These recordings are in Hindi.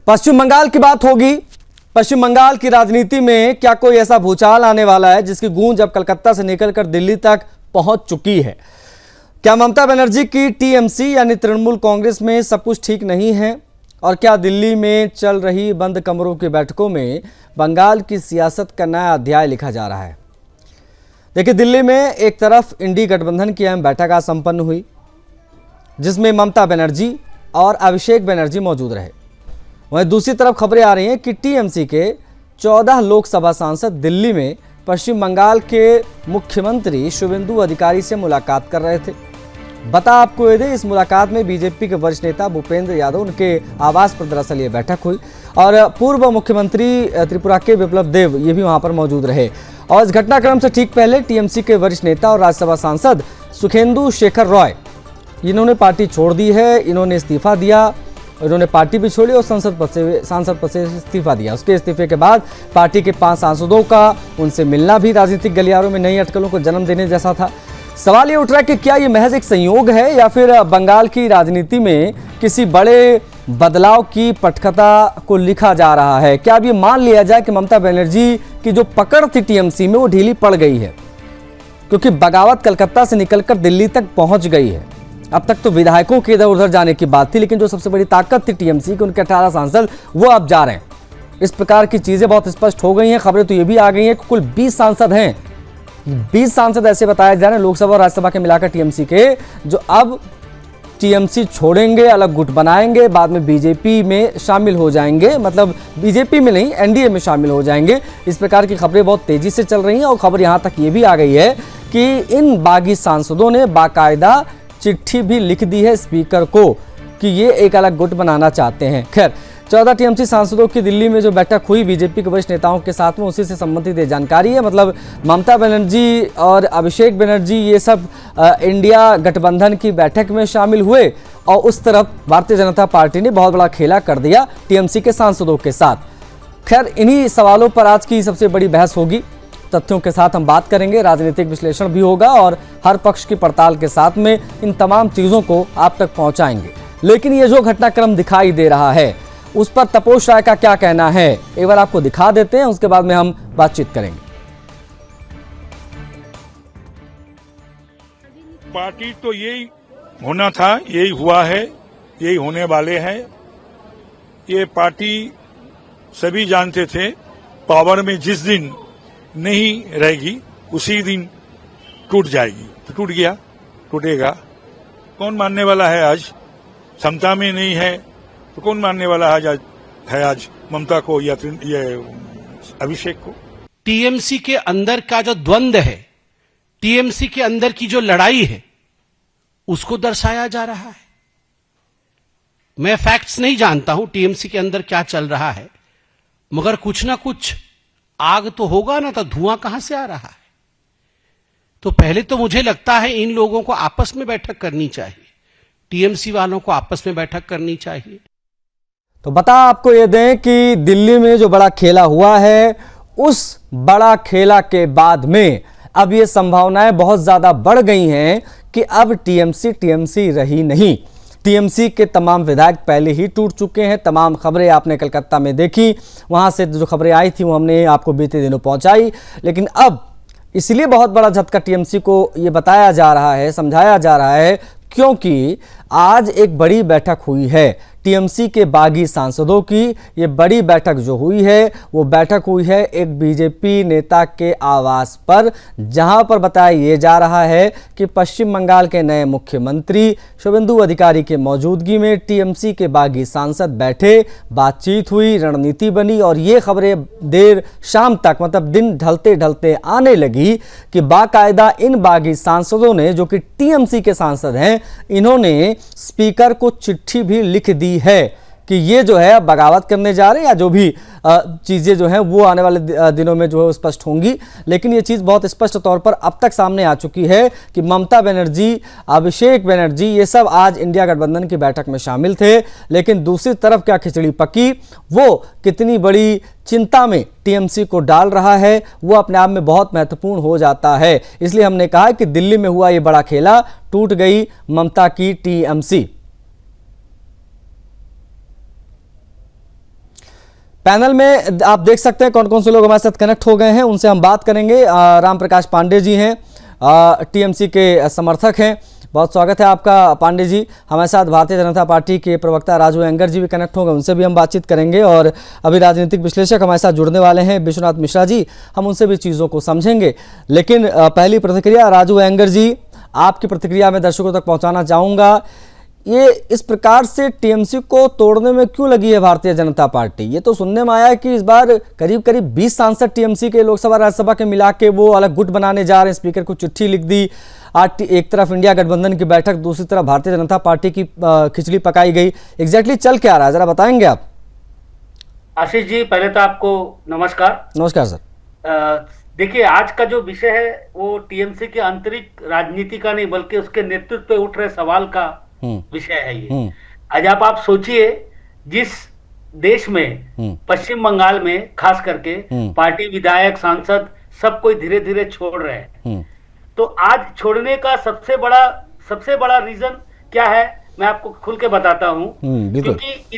पश्चिम बंगाल की बात होगी। पश्चिम बंगाल की राजनीति में क्या कोई ऐसा भूचाल आने वाला है जिसकी गूंज अब कलकत्ता से निकलकर दिल्ली तक पहुंच चुकी है? क्या ममता बनर्जी की टीएमसी यानी तृणमूल कांग्रेस में सब कुछ ठीक नहीं है? और क्या दिल्ली में चल रही बंद कमरों की बैठकों में बंगाल की सियासत का नया अध्याय लिखा जा रहा है? देखिए, दिल्ली में एक तरफ इंडी गठबंधन की अहम बैठक आज संपन्न हुई जिसमें ममता बनर्जी और अभिषेक बनर्जी मौजूद रहे। वहीं दूसरी तरफ खबरें आ रही हैं कि टीएमसी के 14 लोकसभा सांसद दिल्ली में पश्चिम बंगाल के मुख्यमंत्री शुभेंदु अधिकारी से मुलाकात कर रहे थे। बता आपको ये दे, इस मुलाकात में बीजेपी के वरिष्ठ नेता भूपेंद्र यादव, उनके आवास पर दरअसल ये बैठक हुई और पूर्व मुख्यमंत्री त्रिपुरा के विप्लव देव ये भी वहां पर मौजूद रहे। और इस घटनाक्रम से ठीक पहले टीएमसी के वरिष्ठ नेता और राज्यसभा सांसद सुखेंदु शेखर रॉय, इन्होंने पार्टी छोड़ दी है, इन्होंने इस्तीफा दिया, इन्होंने पार्टी भी छोड़ी और सांसद पद से इस्तीफा दिया। उसके इस्तीफे के बाद पार्टी के 5 सांसदों का उनसे मिलना भी राजनीतिक गलियारों में नई अटकलों को जन्म देने जैसा था। सवाल ये उठ रहा है कि क्या ये महज एक संयोग है या फिर बंगाल की राजनीति में किसी बड़े बदलाव की पटकथा को लिखा जा रहा है? क्या अब ये मान लिया जाए कि ममता बनर्जी की जो पकड़ थी टीएमसी में वो ढीली पड़ गई है, क्योंकि बगावत कलकत्ता से निकलकर दिल्ली तक पहुंच गई है? अब तक तो विधायकों के इधर उधर जाने की बात थी, लेकिन जो सबसे बड़ी ताकत थी टीएमसी की, उनके 18 सांसद, वो अब जा रहे हैं। इस प्रकार की चीजें बहुत स्पष्ट हो गई हैं। खबरें तो ये भी आ गई हैं कि कुल 20 सांसद हैं। 20 सांसद ऐसे बताए जा रहे हैं लोकसभा और राज्यसभा के मिलाकर टीएमसी के, जो अब टीएमसी छोड़ेंगे, अलग गुट बनाएंगे, बाद में बीजेपी में शामिल हो जाएंगे, मतलब बीजेपी में नहीं, एनडीए में शामिल हो जाएंगे। इस प्रकार की खबरें बहुत तेजी से चल रही हैं और खबर यहां तक ये भी आ गई है कि इन बागी सांसदों ने बाकायदा चिट्ठी भी लिख दी है स्पीकर को कि ये एक अलग गुट बनाना चाहते हैं। खैर, 14 टीएमसी सांसदों की दिल्ली में जो बैठक हुई बीजेपी के वरिष्ठ नेताओं के साथ में, उसी से संबंधित ये जानकारी है। मतलब ममता बनर्जी और अभिषेक बनर्जी ये सब इंडिया गठबंधन की बैठक में शामिल हुए और उस तरफ भारतीय जनता पार्टी ने बहुत बड़ा खेला कर दिया टीएमसी के सांसदों के साथ। खैर, इन्हीं सवालों पर आज की सबसे बड़ी बहस होगी। तथ्यों के साथ हम बात करेंगे, राजनीतिक विश्लेषण भी होगा और हर पक्ष की पड़ताल के साथ में इन तमाम चीज़ों को आप तक पहुंचाएंगे। लेकिन ये जो घटनाक्रम दिखाई दे रहा है उस पर तपोष राय का क्या कहना है, एक बार आपको दिखा देते हैं, उसके बाद में हम बातचीत करेंगे। पार्टी तो यही होना था, यही हुआ है, यही होने वाले हैं। ये पार्टी सभी जानते थे पावर में जिस दिन नहीं रहेगी उसी दिन टूट जाएगी। तो टूट गया, टूटेगा। कौन मानने वाला है? आज क्षमता में नहीं है तो कौन मानने वाला है आज ममता को या ये अभिषेक को? टीएमसी के अंदर का जो द्वंद्व है, टीएमसी के अंदर की जो लड़ाई है, उसको दर्शाया जा रहा है। मैं फैक्ट्स नहीं जानता हूं टीएमसी के अंदर क्या चल रहा है, मगर कुछ ना कुछ आग तो होगा ना, तो धुआं कहां से आ रहा है? तो पहले तो मुझे लगता है इन लोगों को आपस में बैठक करनी चाहिए, टीएमसी वालों को आपस में बैठक करनी चाहिए। तो बता आपको ये दें कि दिल्ली में जो बड़ा खेला हुआ है, उस बड़ा खेला के बाद में अब ये संभावनाएं बहुत ज्यादा बढ़ गई हैं कि अब टीएमसी रही नहीं। टीएमसी के तमाम विधायक पहले ही टूट चुके हैं। तमाम खबरें आपने कलकत्ता में देखी, वहां से जो खबरें आई थी वो हमने आपको बीते दिनों पहुंचाई। लेकिन अब इसलिए बहुत बड़ा झटका टीएमसी को ये बताया जा रहा है, समझाया जा रहा है, क्योंकि आज एक बड़ी बैठक हुई है टीएमसी के बागी सांसदों की। ये बड़ी बैठक जो हुई है वो बैठक हुई है एक बीजेपी नेता के आवास पर, जहां पर बताया ये जा रहा है कि पश्चिम बंगाल के नए मुख्यमंत्री शुभेंदु अधिकारी के मौजूदगी में टीएमसी के बागी सांसद बैठे, बातचीत हुई, रणनीति बनी और ये खबरें देर शाम तक, मतलब दिन ढलते ढलते आने लगी कि बाकायदा इन बागी सांसदों ने, जो कि टीएमसी के सांसद हैं, इन्होंने स्पीकर को चिट्ठी भी लिख दी है कि ये जो है बगावत करने जा रहे हैं, या जो भी चीज़ें जो हैं वो आने वाले दिनों में जो है स्पष्ट होंगी। लेकिन ये चीज़ बहुत स्पष्ट तौर पर अब तक सामने आ चुकी है कि ममता बनर्जी, अभिषेक बनर्जी, ये सब आज इंडिया गठबंधन की बैठक में शामिल थे। लेकिन दूसरी तरफ क्या खिचड़ी पकी, वो कितनी बड़ी चिंता में टीएमसी को डाल रहा है, वो अपने आप में बहुत महत्वपूर्ण हो जाता है। इसलिए हमने कहा कि दिल्ली में हुआ ये बड़ा खेला, टूट गई ममता की टीएमसी। पैनल में आप देख सकते हैं कौन कौन से लोग हमारे साथ कनेक्ट हो गए हैं, उनसे हम बात करेंगे। राम प्रकाश पांडे जी हैं, टीएमसी के समर्थक हैं। बहुत स्वागत है आपका पांडे जी। हमारे साथ भारतीय जनता पार्टी के प्रवक्ता राजू एंगर जी भी कनेक्ट होंगे, उनसे भी हम बातचीत करेंगे। और अभी राजनीतिक विश्लेषक हमारे साथ जुड़ने वाले हैं विश्वनाथ मिश्रा जी, हम उनसे भी चीज़ों को समझेंगे। लेकिन पहली प्रतिक्रिया राजू एंगर जी, आपकी प्रतिक्रिया मैं दर्शकों तक पहुँचाना चाहूँगा। ये इस प्रकार से टीएमसी को तोड़ने में क्यों लगी है भारतीय जनता पार्टी? ये तो सुनने में आया है कि इस बार करीब करीब 20 सांसद टीएमसी के लोकसभा राज्यसभा के मिला के वो अलग गुट बनाने जा रहे हैं। स्पीकर को चिट्ठी लिख दी। आज एक तरफ इंडिया गठबंधन की बैठक, दूसरी तरफ भारतीय जनता पार्टी की खिचड़ी पकाई गई। एग्जैक्टली चल क्या रहा है, जरा बताएंगे आप? आशीष जी, पहले तो आपको नमस्कार। नमस्कार सर। देखिए, आज का जो विषय है वो टीएमसी के आंतरिक राजनीति का नहीं बल्कि उसके नेतृत्व पे उठ रहे सवाल का विषय है ये। आज आप सोचिए, जिस देश में पश्चिम बंगाल में खास करके पार्टी विधायक सांसद सब कोई धीरे धीरे छोड़ रहे हैं, तो आज छोड़ने का सबसे बड़ा रीजन क्या है मैं आपको खुल के बताता हूं। क्योंकि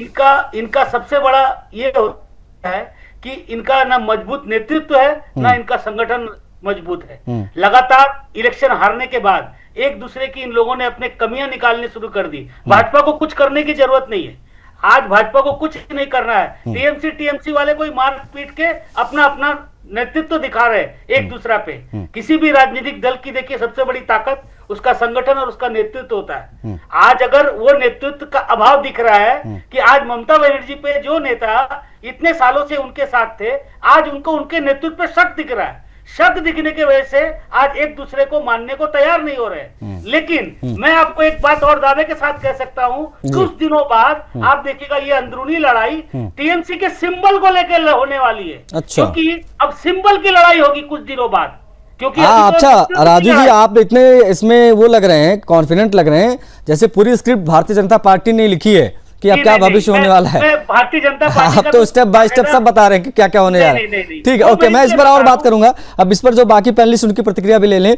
इनका सबसे बड़ा ये होता है कि इनका ना मजबूत नेतृत्व है ना इनका संगठन मजबूत है। लगातार इलेक्शन हारने के बाद एक दूसरे की इन लोगों ने अपने कमियां निकालनी शुरू कर दी। भाजपा को कुछ करने की जरूरत नहीं है। आज भाजपा को कुछ नहीं करना है। टीएमसी वाले कोई मार पीट के अपना नेतृत्व दिखा रहे एक दूसरा पे। किसी भी राजनीतिक दल की देखिए सबसे बड़ी ताकत उसका संगठन और उसका नेतृत्व होता है। आज अगर वो नेतृत्व का अभाव दिख रहा है कि आज ममता बनर्जी पे जो नेता इतने सालों से उनके साथ थे, आज उनको उनके नेतृत्व पे शक दिख रहा है। शक दिखने की वजह से आज एक दूसरे को मानने को तैयार नहीं हो रहे। लेकिन मैं आपको एक बात और दावे के साथ कह सकता हूं, कुछ दिनों बाद आप देखिएगा ये अंदरूनी लड़ाई टीएमसी के सिंबल को लेकर होने वाली है। अच्छा। क्योंकि अब सिंबल की लड़ाई होगी कुछ दिनों बाद। क्योंकि अच्छा राजू जी, आप इतने इसमें वो लग रहे हैं, कॉन्फिडेंट लग रहे हैं, जैसे पूरी स्क्रिप्ट भारतीय जनता पार्टी ने लिखी है कि अब क्या भविष्य होने वाला है। भारतीय जनता पार्टी आप तो स्टेप बाय स्टेप सब बता रहे हैं कि क्या क्या होने जा रहा है। ठीक है, ओके, मैं इस पर और बात करूंगा। अब इस पर जो बाकी पैनलिस्ट उनकी प्रतिक्रिया भी ले लें।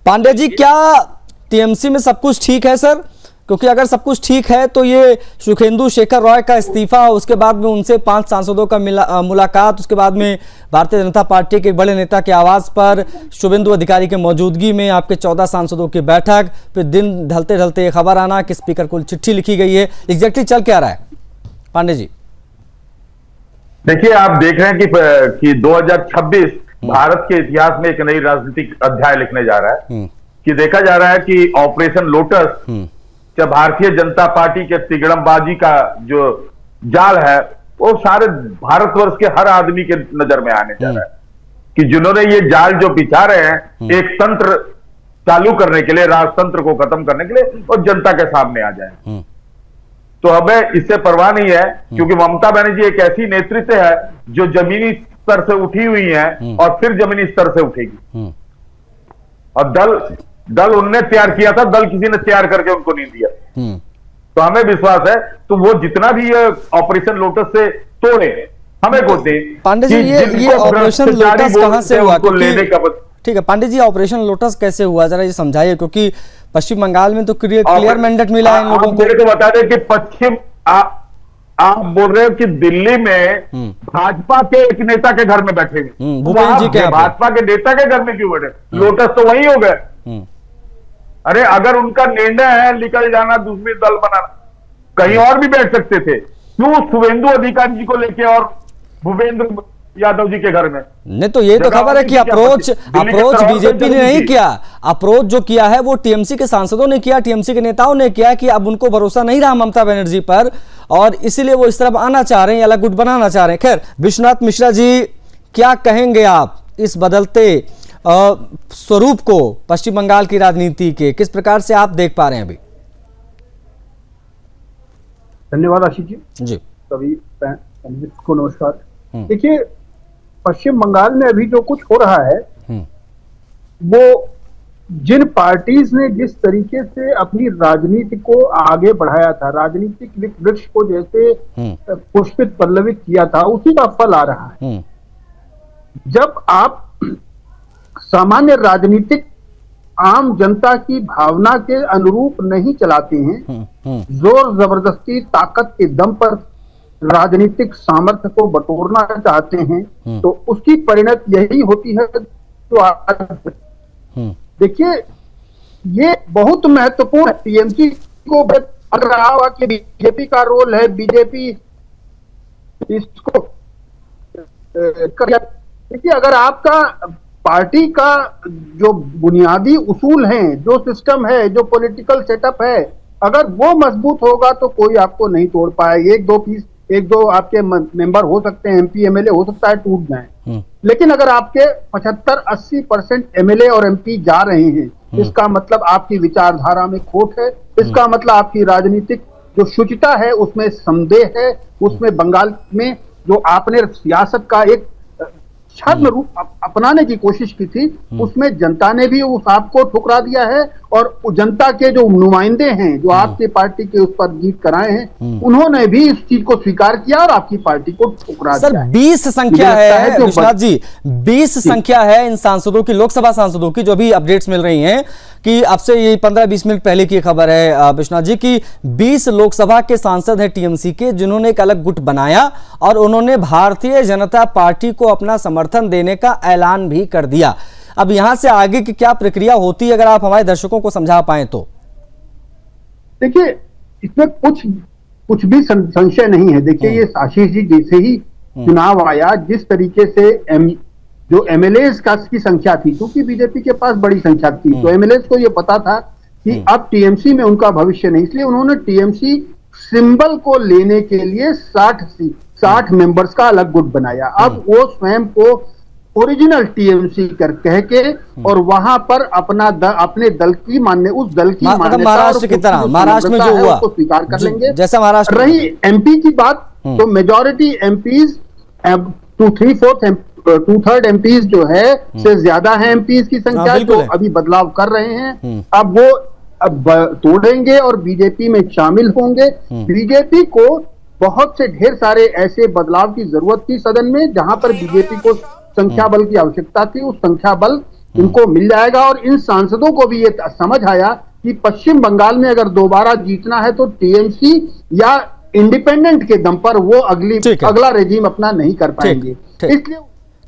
पांडे जी, क्या टीएमसी में सब कुछ ठीक है सर? क्योंकि अगर सब कुछ ठीक है तो ये सुखेंदु शेखर रॉय का इस्तीफा, उसके बाद में उनसे 5 सांसदों का मुलाकात, उसके बाद में भारतीय जनता पार्टी के एक बड़े नेता के आवास पर शुभेंदु अधिकारी के मौजूदगी में आपके 14 सांसदों की बैठक, फिर दिन ढलते ढलते ये खबर आना कि स्पीकर को चिट्ठी लिखी गई है। एग्जैक्टली चल क्या रहा है पांडे जी? देखिए, आप देख रहे हैं कि 2026 भारत के इतिहास में एक नई राजनीतिक अध्याय लिखने जा रहा है। कि देखा जा रहा है कि ऑपरेशन लोटस, जब भारतीय जनता पार्टी के तिगड़मबाजी का जो जाल है वो सारे भारतवर्ष के हर आदमी के नजर में आने जा रहा है। कि जिन्होंने ये जाल जो बिछा रहे हैं एक तंत्र चालू करने के लिए, राजतंत्र को खत्म करने के लिए, और जनता के सामने आ जाए। तो हमें इससे परवाह नहीं है, क्योंकि ममता बनर्जी एक ऐसी नेतृत्व है जो जमीनी स्तर से उठी हुई है और फिर जमीनी स्तर से उठेगी। और दल उनने तैयार किया था, दल किसी ने तैयार करके उनको नहीं दिया। तो हमें विश्वास है तो वो जितना भी ऑपरेशन लोटस से तोड़े, हमें को दे। पांडे जी, ये ऑपरेशन लोटस कहां से हुआ? ठीक है पांडे जी, ऑपरेशन लोटस कैसे हुआ, जरा ये समझाइए। क्योंकि पश्चिम बंगाल में तो क्लियर मैंडेट मिला है इन लोगों को। मेरे को बता दें कि पश्चिम आप बोल रहे हो कि दिल्ली में भाजपा के एक नेता के घर में बैठे हुए, भूपेंद्र जी के भाजपा के नेता के घर में क्यों बैठे? लोटस तो वही हो गए। अरे अगर उनका निर्णय है निकल जाना, दूसरी दल बनाना, कहीं और भी बैठ सकते थे। क्यों शुभेंदु अधिकारी जी को लेके और भूपेंद्र यादव जी के घर में? नहीं, तो ये तो खबर है कि अप्रोच बीजेपी ने नहीं किया। अप्रोच जो किया है वो टीएमसी के सांसदों ने किया, टीएमसी के नेताओं ने किया कि अब उनको भरोसा नहीं रहा ममता बनर्जी पर, और इसीलिए वो इस तरफ आना चाह रहे हैं, अलग गुट बनाना चाह रहे हैं। खैर, विश्वनाथ मिश्रा जी, क्या कहेंगे आप इस बदलते स्वरूप को पश्चिम बंगाल की राजनीति के, किस प्रकार से आप देख पा रहे हैं अभी? धन्यवाद आशीष जी। सभी पैनलिस्ट को नमस्कार। देखिए, पश्चिम बंगाल में अभी जो कुछ हो रहा है वो जिन पार्टीज ने जिस तरीके से अपनी राजनीति को आगे बढ़ाया था, राजनीतिक वृक्ष को जैसे पुष्पित पल्लवित किया था, उसी का फल आ रहा है। जब आप सामान्य राजनीतिक आम जनता की भावना के अनुरूप नहीं चलाते हैं, जोर जबरदस्ती ताकत के दम पर राजनीतिक सामर्थ्य को बटोरना चाहते हैं तो उसकी परिणत यही होती है जो आज देखिए ये बहुत महत्वपूर्ण है। टीएमसी को अगर रहा हुआ कि बीजेपी का रोल है, बीजेपी इसको देखिए अगर आपका पार्टी का जो बुनियादी उसूल हैं, जो सिस्टम है, जो पॉलिटिकल सेटअप है, अगर वो मजबूत होगा तो कोई आपको नहीं तोड़ पाए। एक दो आपके मेंबर हो सकते हैं, एमपी एमएलए हो सकता है टूट जाएं, लेकिन अगर आपके 75-80% एमएलए और एमपी जा रहे हैं, इसका मतलब आपकी विचारधारा में खोट है, इसका मतलब आपकी राजनीतिक जो शुचिता है उसमें संदेह है। उसमें बंगाल में जो आपने सियासत का एक छद्म रूप अपनाने की कोशिश की थी, उसमें जनता ने भी उस आपको ठुकरा दिया है और जनता के जो नुमाइंदे हैं जो आपकी पार्टी के उस पर जीत कराए हैं, उन्होंने भी इस चीज को स्वीकार किया और आपकी पार्टी को ठुकरा दिया। सर 20 संख्या है विश्वनाथ जी, 20 संख्या है इन सांसदों की, लोकसभा सांसदों की, जो अभी अपडेट्स मिल रही हैं कि अब से ये 15-20 मिनट पहले की खबर है विश्वनाथ जी की 20 लोकसभा के सांसद हैं टीएमसी के, जिन्होंने एक अलग गुट बनाया और उन्होंने भारतीय जनता पार्टी को अपना समर्थन देने का ऐलान भी कर दिया। अब यहां से आगे की क्या प्रक्रिया होती है, अगर आप हमारे दर्शकों को समझा पाए तो? देखिए इसमें कुछ भी संशय नहीं है। देखिए ये आशीष जी जैसे ही चुनाव आया, जिस तरीके से जो एमएलएस की संख्या थी, क्योंकि बीजेपी के पास बड़ी संख्या थी, तो एमएलएस को ये पता था कि अब टीएमसी में उनका भविष्य नहीं, इसलिए उन्होंने टीएमसी सिंबल को लेने के लिए 60 मेंबर्स का अलग गुट बनाया। अब वो स्वयं को ओरिजिनल टीएमसी कह के और वहां पर अपने दल की उस दल की मान्यता महाराष्ट्र की तरह, महाराष्ट्र में जो हुआ उसको स्वीकार कर लेंगे। जैसा महाराष्ट्र रही एमपी की बात, तो मेजॉरिटी एमपीज 2/3 एमपीज जो है से ज्यादा है एमपीज की संख्या जो अभी बदलाव कर रहे हैं। अब वो तोड़ेंगे और बीजेपी में शामिल होंगे। बीजेपी को बहुत से ढेर सारे ऐसे बदलाव की जरूरत थी सदन में, जहां पर बीजेपी को संख्या बल की आवश्यकता थी, उस संख्या बल इनको मिल जाएगा। और इन सांसदों को भी ये समझ आया कि पश्चिम बंगाल में अगर दोबारा जीतना है तो टीएमसी या इंडिपेंडेंट के दम पर वो अगला रेजिम अपना नहीं कर पाएंगे। इसलिए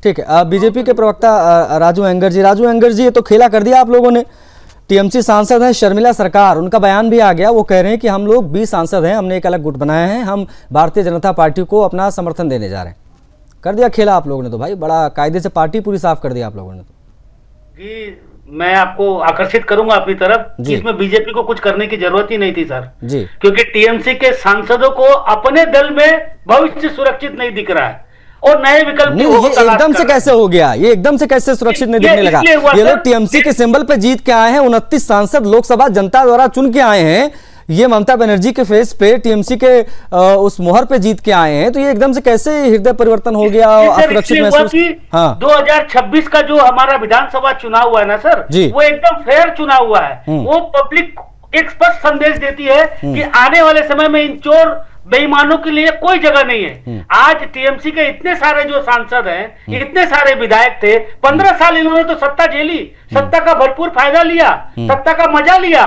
ठीक है, बीजेपी के प्रवक्ता राजू एंगर जी, ये तो खेला कर दिया आप लोगों ने। टीएमसी सांसद हैं शर्मिला सरकार, उनका बयान भी आ गया, वो कह रहे हैं कि हम लोग 20 सांसद हैं, हमने एक अलग गुट बनाया है, हम भारतीय जनता पार्टी को अपना समर्थन देने जा रहे हैं। कर दिया खेला आप लोगों ने तो भाई, बड़ा कायदे से पार्टी पूरी साफ कर दिया आप लोगों ने तो। जी मैं आपको आकर्षित करूंगा अपनी तरफ कि इसमें बीजेपी को कुछ करने की जरूरत ही नहीं थी सर जी, क्योंकि टीएमसी के सांसदों को अपने दल में भविष्य सुरक्षित नहीं दिख रहा है और नए विकल्प नहीं, ये एकदम से कैसे हो गया? ये एकदम से कैसे सुरक्षित नहीं दिखने लगा? ये लोग टीएमसी के सिंबल पे जीत के आए हैं, 29 सांसद लोकसभा जनता द्वारा चुन के आए हैं, ये ममता बनर्जी के फेस पे टीएमसी के उस मोहर पे जीत के आए हैं, तो ये एकदम से कैसे हृदय परिवर्तन हो गया? असुरक्षित महसूस? हाँ। 2026 का जो हमारा विधानसभा चुनाव हुआ है ना सर, वो एकदम फेयर चुनाव हुआ है। वो पब्लिक एक स्पष्ट संदेश देती है कि आने वाले समय में इन चोर बेईमानों के लिए कोई जगह नहीं है। आज टीएमसी के इतने सारे जो सांसद हैं, इतने सारे विधायक थे, 15 साल इन्होंने तो सत्ता झेली, सत्ता का भरपूर फायदा लिया, सत्ता का मजा लिया।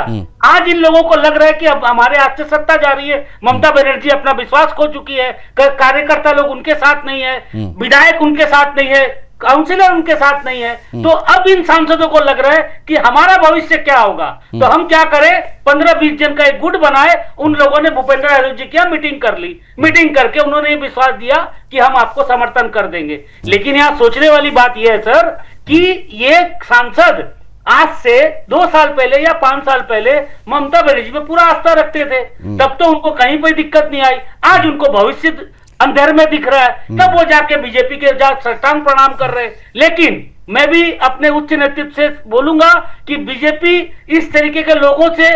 आज इन लोगों को लग रहा है कि अब हमारे हाथ से सत्ता जा रही है, ममता बनर्जी अपना विश्वास खो चुकी है, कार्यकर्ता लोग उनके साथ नहीं है, विधायक उनके साथ नहीं है, काउंसिलर उनके साथ नहीं है। तो अब इन सांसदों को लग रहा है कि हमारा भविष्य क्या होगा, तो हम क्या करें, 15-20 जन का एक गुट बनाए। उन लोगों ने भूपेंद्र यादव जी की मीटिंग कर ली, मीटिंग करके उन्होंने ये विश्वास दिया कि हम आपको समर्थन कर देंगे। लेकिन यहाँ सोचने वाली बात यह है सर कि ये सांसद आज से 2 साल पहले या 5 साल पहले ममता बनर्जी में पूरा आस्था रखते थे, तब तो उनको कहीं कोई दिक्कत नहीं आई। आज उनको भविष्य अंधेर में दिख रहा है, तब वो जाके बीजेपी के साष्टांग प्रणाम कर रहे हैं। लेकिन मैं भी अपने उच्च नेतृत्व से बोलूंगा कि बीजेपी इस तरीके के लोगों से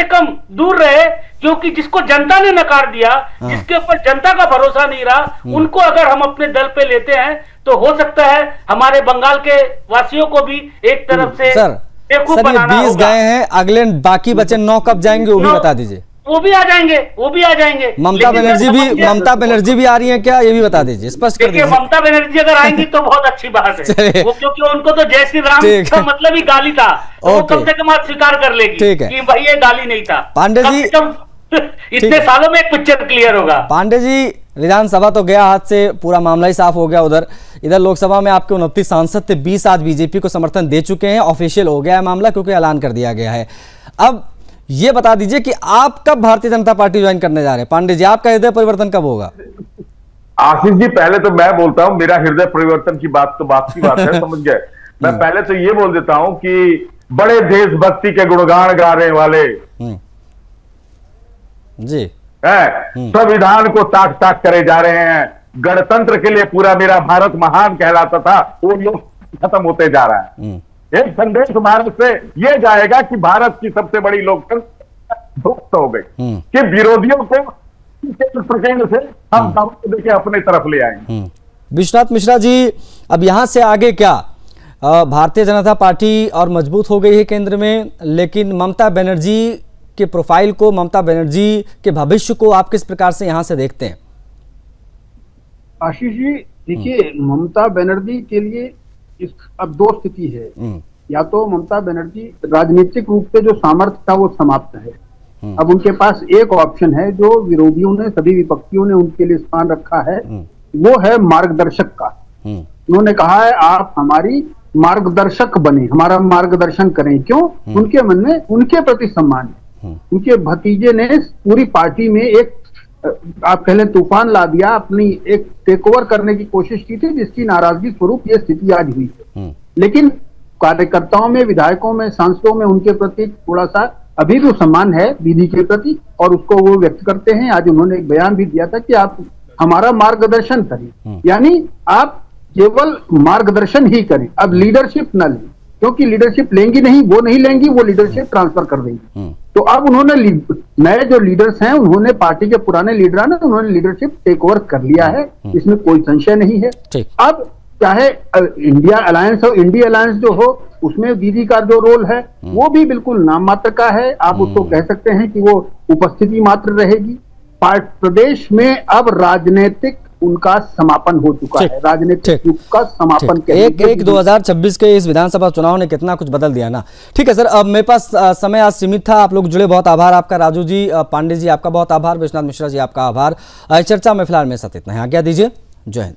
कम दूर रहे, क्योंकि जिसको जनता ने नकार दिया, जिसके ऊपर जनता का भरोसा नहीं रहा, उनको अगर हम अपने दल पे लेते हैं तो हो सकता है हमारे बंगाल के वासियों को भी एक तरफ से बेवकूफ बनाना होगा। 20 गए हैं, अगले बाकी बचे 9 कब जाएंगे वो भी बता दीजिए। वो भी आ जाएंगे। ममता बनर्जी भी आ रही है क्या, ये भी बता दीजिए, स्पष्ट कर दीजिए। ममता बनर्जी अगर आएंगी तो बहुत अच्छी बात है, वो क्योंकि उनको तो जय श्री राम का मतलब ही गाली था, तो वो कम से कम आज स्वीकार कर लेगी कि भाई ये गाली नहीं था। पांडे जी इतने सालों में एक पिक्चर क्लियर होगा। पांडे जी, विधानसभा तो गया हाथ से, पूरा मामला ही साफ हो गया। उधर इधर लोकसभा में आपके 29 सांसद थे, 20 आज बीजेपी को समर्थन दे चुके हैं। ऑफिशियल हो गया है मामला क्योंकि ऐलान कर दिया गया है। अब ये बता दीजिए कि आप कब भारतीय जनता पार्टी ज्वाइन करने जा रहे हैं? पांडे जी, आपका हृदय परिवर्तन कब होगा? आशीष जी, पहले तो मैं बोलता हूं, मेरा हृदय परिवर्तन की बात तो बात की बात है, समझ गए। मैं पहले तो ये बोल देता हूं कि बड़े देशभक्ति के गुणगान गा रहे वाले जी है, संविधान को ताक ताक करे जा रहे हैं। गणतंत्र के लिए पूरा मेरा भारत महान कहलाता था, वो लोग खत्म होते जा रहा है। एक संदेश भारत से यह जाएगा कि भारत की सबसे बड़ी लोकतंत्र ध्वस्त हो गई, कि विरोधियों को प्रचंड से हम देके अपने तरफ ले आएंगे। विश्वनाथ मिश्रा जी, अब यहां से आगे क्या? भारतीय जनता पार्टी और मजबूत हो गई है केंद्र में, लेकिन ममता बनर्जी के प्रोफाइल को, ममता बनर्जी के भविष्य को आप किस प्रकार से यहां से देखते हैं? आशीष जी, देखिए, ममता बनर्जी के लिए अब दो स्थिति है। या तो ममता बनर्जी राजनीतिक रूप से जो सामर्थ्य था वो समाप्त है। अब उनके पास एक ऑप्शन है जो विरोधियों ने, सभी विपक्षियों ने उनके लिए स्थान रखा है, वो है मार्गदर्शक का। उन्होंने कहा है आप हमारी मार्गदर्शक बने, हमारा मार्गदर्शन करें। क्यों? उनके मन में उनके प्रति सम्मान है। उनके भतीजे ने पूरी पार्टी में एक, आप कह लें, तूफान ला दिया, अपनी एक टेक ओवर करने की कोशिश की थी, जिसकी नाराजगी स्वरूप ये स्थिति आज हुई है। लेकिन कार्यकर्ताओं में, विधायकों में, सांसदों में उनके प्रति थोड़ा सा अभी भी सम्मान है दीदी के प्रति, और उसको वो व्यक्त करते हैं। आज उन्होंने एक बयान भी दिया था कि आप हमारा मार्गदर्शन करें, यानी आप केवल मार्गदर्शन ही करें, अब लीडरशिप न लें, क्योंकि लीडरशिप लेंगी नहीं, वो नहीं लेंगी, वो लीडरशिप ट्रांसफर कर देंगी। तो अब उन्होंने नए जो लीडर्स हैं, उन्होंने पार्टी के पुराने लीडर ने उन्होंने लीडरशिप टेक ओवर कर लिया है, इसमें कोई संशय नहीं है। अब चाहे इंडिया अलायंस हो, इंडिया अलायंस जो हो, उसमें दीदी का जो रोल है वो भी बिल्कुल नाम मात्र का है। आप उसको कह सकते हैं कि वो उपस्थिति मात्र रहेगी। प्रदेश में अब राजनीतिक उनका समापन हो चुका है, राजनीतिक युग का समापन। एक 2026 के इस विधानसभा चुनाव ने कितना कुछ बदल दिया ना। ठीक है सर, अब मेरे पास समय आज सीमित था। आप लोग जुड़े, बहुत आभार आपका। राजू जी, पांडे जी आपका बहुत आभार, विश्वनाथ मिश्रा जी आपका आभार। चर्चा में फिलहाल मेरे साथ इतना है, आज्ञा दीजिए। जय हिंद।